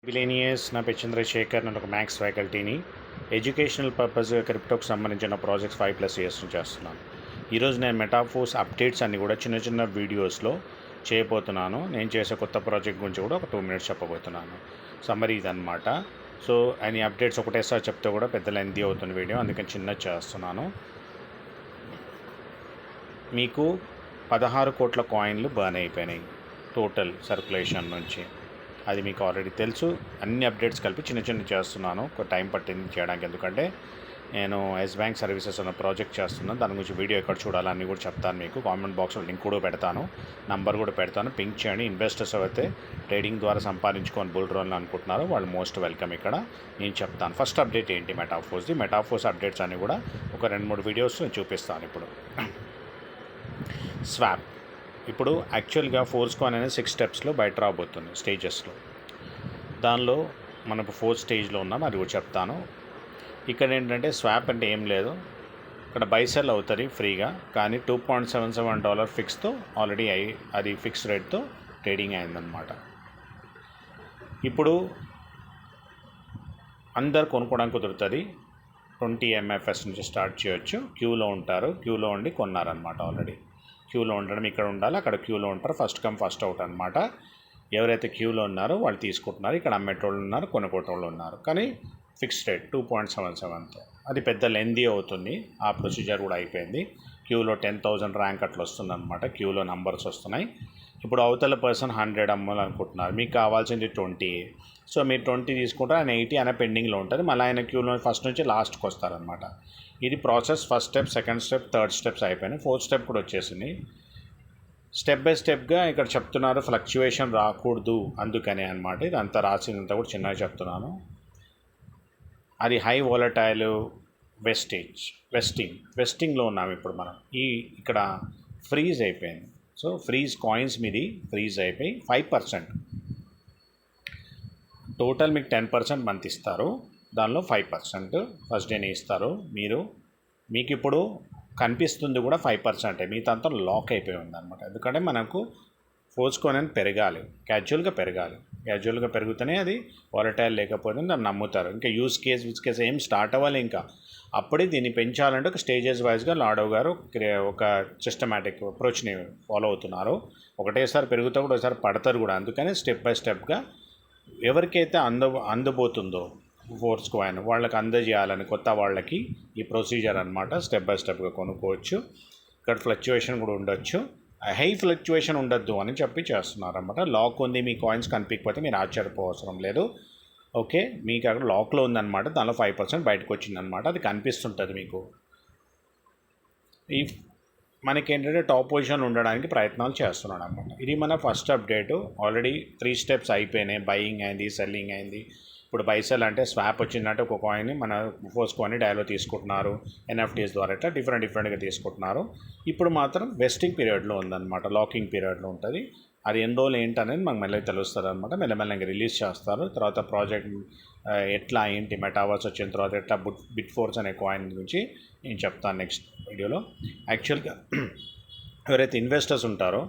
బిలేనియస్ నా పేరు చంద్రశేఖర్. నేను ఒక మ్యాథ్స్ ఫ్యాకల్టీని. ఎడ్యుకేషనల్ పర్పస్గా క్రిప్టోకి సంబంధించిన ప్రాజెక్ట్స్ 5+ ఇయర్స్ నుంచి చేస్తున్నాను. ఈరోజు నేను మెటాఫోర్స్ అప్డేట్స్ అన్నీ కూడా చిన్న చిన్న వీడియోస్లో చేయబోతున్నాను. నేను చేసే కొత్త ప్రాజెక్ట్ గురించి కూడా ఒక 2 మినిట్స్ చెప్పబోతున్నాను. సమ్మరీ ఇదన్నమాట. సో అన్ని అప్డేట్స్ ఒకటేసారి చెప్తే కూడా పెద్ద లెంతీ అవుతుంది వీడియో, అందుకని చిన్నది చేస్తున్నాను. మీకు 16 కోట్ల కాయిన్లు బర్న్ అయిపోయినాయి టోటల్ సర్క్యులేషన్ నుంచి. అది మీకు ఆల్రెడీ తెలుసు. అన్ని అప్డేట్స్ కలిపి చిన్న చిన్న చేస్తున్నాను. ఒక టైం పట్టింది చేయడానికి, ఎందుకంటే నేను ఎస్ బ్యాంక్ సర్వీసెస్ అన్న ప్రాజెక్ట్ చేస్తున్నాను. దాని గురించి వీడియో ఎక్కడ చూడాలని కూడా చెప్తాను. మీకు కామెంట్ బాక్స్లో లింక్ కూడా పెడతాను, నంబర్ కూడా పెడతాను. పింక్ చేయండి. ఇన్వెస్టర్స్ అయితే ట్రేడింగ్ ద్వారా సంపాదించుకొని బుల్ రన్ అనుకుంటున్నారు, వాళ్ళు మోస్ట్ వెల్కమ్. ఇక్కడ నేను చెప్తాను ఫస్ట్ అప్డేట్ ఏంటి మెటాఫోర్స్ అప్డేట్స్ అన్నీ కూడా ఒక 2-3 వీడియోస్ చూపిస్తాను. ఇప్పుడు స్వాప్ ఇప్పుడు యాక్చువల్గా ఫోర్స్ కాయిన్ అనేది 6 స్టెప్స్లో బయట రాబోతుంది, స్టేజెస్లో. దానిలో మనకు 4th స్టేజ్లో ఉన్నాం, అది కూడా చెప్తాను. ఇక్కడ ఏంటంటే స్వాప్ అంటే ఏం లేదు, ఇక్కడ బైసెల్ అవుతుంది ఫ్రీగా, కానీ $2.77 ఫిక్స్తో ఆల్రెడీ అది ఫిక్స్ రేట్తో ట్రేడింగ్ అయిందనమాట. ఇప్పుడు అందరు కొనుక్కోవడానికి కుదురుతుంది. 20 MFS నుంచి స్టార్ట్ చేయొచ్చు. క్యూలో ఉంటారు, క్యూలో ఉండి కొన్నారనమాట. ఆల్రెడీ క్యూలో ఉండడం ఇక్కడ ఉండాలి, అక్కడ క్యూలో ఉంటారు. ఫస్ట్ కమ్ ఫస్ట్ అవుట్ అనమాట. ఎవరైతే క్యూలో ఉన్నారో వాళ్ళు తీసుకుంటున్నారు. ఇక్కడ అమ్మేటోళ్ళు ఉన్నారు, కొనుక్కోటోళ్ళు ఉన్నారు. కానీ ఫిక్స్డ్ రేట్ 2.77తో. అది పెద్ద లెందీ అవుతుంది. ఆ ప్రొసీజర్ కూడా అయిపోయింది. క్యూలో 10,000 ర్యాంక్ అట్లా వస్తుంది అనమాట. క్యూలో నంబర్స్ వస్తున్నాయి. ఇప్పుడు అవతల పర్సన్ 100 అమ్మాలనుకుంటున్నారు, మీకు కావాల్సింది 20. సో మీరు 20 తీసుకుంటే ఆయన 80 ఆయన పెండింగ్లో ఉంటుంది. మళ్ళీ ఆయన క్యూలో ఫస్ట్ నుంచి లాస్ట్కి వస్తారనమాట. ఇది process. First step, second step, third steps అయిపోయినాయి. 4th స్టెప్ కూడా వచ్చేసింది. స్టెప్ బై స్టెప్గా ఇక్కడ చెప్తున్నారు ఫ్లక్చువేషన్ రాకూడదు, అందుకనే అనమాట. ఇదంతా రాసిందంతా కూడా చిన్నగా చెప్తున్నాను. అది హై వోలటైల్ వెస్టింగ్లో ఉన్నాము ఇప్పుడు మనం. ఇక్కడ ఫ్రీజ్ అయిపోయింది. సో ఫ్రీజ్ కాయిన్స్ మీది ఫ్రీజ్ అయిపోయి 5%. టోటల్ మీకు 10% మంత్ ఇస్తారు, దానిలో 5% ఫస్ట్ డేనే ఇస్తారు. మీకు ఇప్పుడు కనిపిస్తుంది కూడా 5%. మిగతా అంతా లాక్ అయిపోయి ఉందన్నమాట. ఎందుకంటే మనకు ఫోర్స్ కాయిన్ పెరగాలి, క్యాజువల్గా పెరుగుతూనే అది వాలటైల్, లేకపోతే దాన్ని నమ్ముతారు. ఇంకా యూజ్ కేస్ ఏం స్టార్ట్ అవ్వాలి. ఇంకా అప్పుడే దీన్ని పెంచాలంటే ఒక స్టేజెస్ వైజ్గా లాడవ్ గారు ఒక సిస్టమేటిక్ అప్రోచ్ని ఫాలో అవుతున్నారు. ఒకటేసారి పెరుగుతూ కూడా ఒకసారి పడతారు కూడా. అందుకని స్టెప్ బై స్టెప్గా ఎవరికైతే అందబోతుందో ఫోర్స్ కాయిన్ వాళ్ళకి అందజేయాలని కొత్త వాళ్ళకి ఈ ప్రొసీజర్ అనమాట. స్టెప్ బై స్టెప్గా కొనుక్కోవచ్చు. ఇక్కడ ఫ్లక్చువేషన్ కూడా ఉండొచ్చు, హై ఫ్లక్చువేషన్ ఉండొద్దు అని చెప్పి చేస్తున్నారన్నమాట. లాక్ ఉంది, మీ కాయిన్స్ కనిపించకపోతే మీరు ఆశ్చర్యపోవసరం లేదు. ఓకే, మీకు అక్కడ లాక్లో ఉందన్నమాట. దానిలో 5% బయటకు వచ్చిందనమాట. అది కనిపిస్తుంటుంది మీకు. మనకేంటంటే టాప్ పొజిషన్ ఉండడానికి ప్రయత్నాలు చేస్తున్నాడు అనమాట. ఇది మన ఫస్ట్ అప్డేటు. ఆల్రెడీ 3 స్టెప్స్ అయిపోయినాయి. బయింగ్ అయింది, సెల్లింగ్ అయింది. ఇప్పుడు బైసెల్ అంటే స్వాప్ వచ్చిందంటే ఒక కాయిన్ని మన ఫోర్స్ కాయిన్ని డైలో తీసుకుంటున్నారు, NFTs ద్వారా ఇట్లా డిఫరెంట్గా తీసుకుంటున్నారు. ఇప్పుడు మాత్రం వెస్టింగ్ పీరియడ్లో ఉందన్నమాట, లాకింగ్ పీరియడ్లో ఉంటుంది. అది ఎన్ని రోజులు ఏంటనేది మాకు మెల్లగా తెలుస్తుంది అనమాట. మెల్లమెల్లగా రిలీజ్ చేస్తారు. తర్వాత ప్రాజెక్ట్ ఎట్లా ఏంటి, మెటావర్స్ వచ్చిన తర్వాత ఎట్లా బిట్ ఫోర్స్ అనే కాయిన్ గురించి నేను చెప్తాను నెక్స్ట్ వీడియోలో. యాక్చువల్గా ఎవరైతే ఇన్వెస్టర్స్ ఉంటారో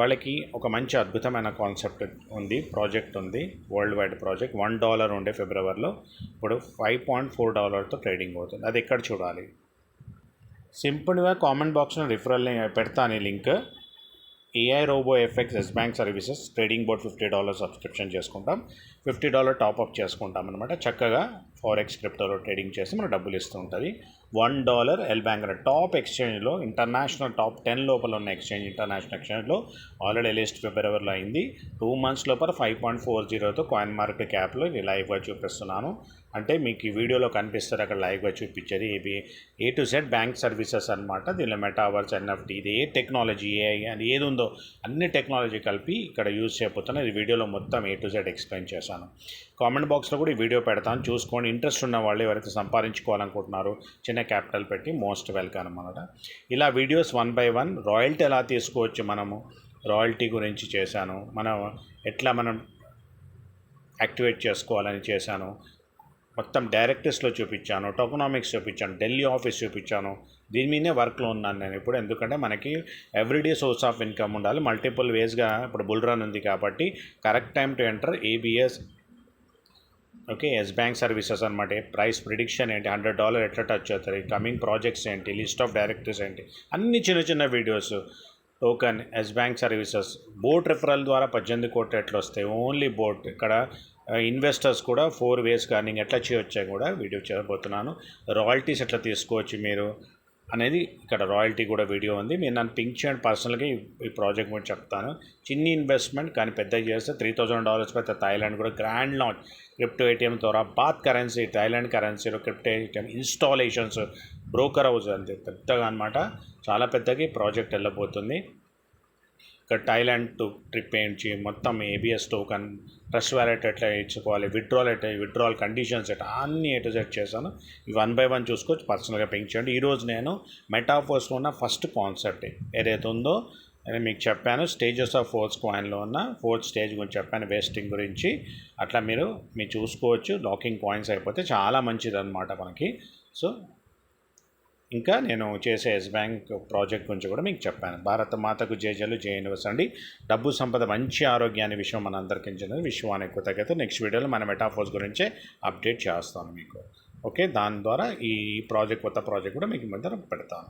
వాళ్ళకి ఒక మంచి అద్భుతమైన కాన్సెప్ట్ ఉంది, ప్రాజెక్ట్ ఉంది. World wide project. $1 ఉండే ఫిబ్రవరిలో ఇప్పుడు $5.4తో ట్రేడింగ్ అవుతుంది. అది ఎక్కడ చూడాలి? సింపుల్గా కామెంట్ బాక్స్లో రిఫరల్ పెడతాను link. AI robo FX S bank services trading board $50 subscription చేసుకుంటాం, $50 టాప్అప్ చేసుకుంటాం అనమాట. చక్కగా ఫారెక్స్ క్రిప్టోలో ట్రేడింగ్ చేసి మనకు డబ్బులు ఇస్తూ ఉంటుంది. $1 ఎల్ బ్యాంక్ అనే టాప్ ఎక్స్చేంజ్లో, ఇంటర్నేషనల్ టాప్ 10 లోపల ఉన్న ఎక్స్చేంజ్, ఇంటర్నేషనల్ ఎక్స్చేంజ్లో ఆల్రెడీ లిస్ట్ ఫిబ్రవరిలో అయింది. 2 months లోపల 5.40తో కాయిన్ మార్కెట్ క్యాప్లో ఇది లైవ్గా చూపిస్తున్నాను. అంటే మీకు ఈ వీడియోలో కనిపిస్తారు అక్కడ లైవ్గా చూపించేది. ఇవి A to Z bank services అనమాట. దీనిలో మెటావర్స్, NFT, ఇది ఏ టెక్నాలజీ, AI అని ఏది ఉందో అన్ని టెక్నాలజీ కలిపి ఇక్కడ యూజ్ చేయబోతున్నాను. ఈ వీడియోలో మొత్తం A to Z ఎక్స్ప్లెయిన్ చేశాను. కామెంట్ బాక్స్లో కూడా ఈ వీడియో పెడతాను, చూసుకోండి. ఇంట్రెస్ట్ ఉన్న వాళ్ళు ఎవరైతే సంపాదించుకోవాలనుకుంటున్నారో చిన్న క్యాపిటల్ పెట్టి మోస్ట్ వెల్కమ్ అనమాట. ఇలా వీడియోస్ 1 by 1 రాయల్టీ ఎలా తీసుకోవచ్చు, మనము రాయల్టీ గురించి చేశాను, మనం ఎట్లా యాక్టివేట్ చేసుకోవాలని చేశాను. మొత్తం డైరెక్టర్స్లో చూపించాను, టోకనామిక్స్ చూపించాను, ఢిల్లీ ఆఫీస్ చూపించాను. దీని మీదే వర్క్లో ఉన్నాను నేను ఇప్పుడు. ఎందుకంటే మనకి ఎవ్రీడే సోర్స్ ఆఫ్ ఇన్కమ్ ఉండాలి. మల్టిపుల్ వేస్గా ఇప్పుడు బుల్ రన్ ఉంది కాబట్టి correct time to enter ABS. Okay, S bank services అనమాట. ప్రైస్ ప్రిడిక్షన్ ఏంటి, $100 ఎట్లా టచ్ అవుతుంది, కమింగ్ ప్రాజెక్ట్స్ ఏంటి, లిస్ట్ ఆఫ్ డైరెక్టర్స్ ఏంటి, అన్ని చిన్న చిన్న videos. Token, S bank services, bot referral ద్వారా 18 కోట్లు ఎట్లా వస్తాయి, ఓన్లీ బోట్. ఇక్కడ ఇన్వెస్టర్స్ కూడా 4 వేస్ కానీ ఎట్లా చేయొచ్చా కూడా వీడియో చేయబోతున్నాను. రాయల్టీస్ ఎట్లా తీసుకోవచ్చు మీరు అనేది ఇక్కడ రాయల్టీ కూడా వీడియో ఉంది. మీరు నన్ను పింక్ చేయండి, పర్సనల్గా ఈ ప్రాజెక్ట్ గురించి చెప్తాను. చిన్ని ఇన్వెస్ట్మెంట్ కానీ పెద్దగా చేస్తే $3,000 పెద్ద థాయిలాండ్ కూడా గ్రాండ్ లాంచ్ క్రిప్టో ఏటీఎం ద్వారా బాత్ కరెన్సీ, థాయిలాండ్ కరెన్సీలో crypto ATM installations, broker house అంతే పెద్దగా అనమాట. చాలా పెద్దగా ఈ ప్రాజెక్ట్ వెళ్ళబోతుంది. ఇక్కడ థాయిలాండ్ టు ట్రిప్ ఏంటి, మొత్తం ఏబిఎస్ టోకన్, ట్రస్ట్ వ్యాలెట్ ఎట్లా ఇచ్చుకోవాలి, విత్డ్రాల్ కండిషన్స్ ఎట్లా అన్నీ ఏ టు జెడ్ చేశాను. ఇవి 1 by 1 చూసుకోవచ్చు, పర్సనల్గా పింక్ చేయండి. ఈరోజు నేను మెటాఫోర్స్లో ఉన్న ఫస్ట్ కాన్సెప్ట్ ఏదైతే ఉందో నేను మీకు చెప్పాను. స్టేజెస్ ఆఫ్ ఫోర్త్ కాయిన్లో ఉన్న 4th స్టేజ్ గురించి చెప్పాను, వేస్టింగ్ గురించి. అట్లా మీరు చూసుకోవచ్చు. లాకింగ్ కాయిన్స్ అయిపోతే చాలా మంచిది అనమాట మనకి. సో ఇంకా నేను చేసే ఎస్ బ్యాంక్ ప్రాజెక్ట్ గురించి కూడా మీకు చెప్పాను. భారత మాతకు జేజలు, జై యూనివర్స్ అండి. డబ్బు సంపద, మంచి ఆరోగ్యాన్ని విషయం మన అందరికీ చెందిన విశ్వానికి కృతజ్ఞత. నెక్స్ట్ వీడియోలో మన మెటాఫోర్స్ గురించే అప్డేట్ చేస్తాను మీకు. ఓకే, దాని ద్వారా ఈ ప్రాజెక్ట్, కొత్త ప్రాజెక్ట్ కూడా మీకు మధ్య పెడతాను.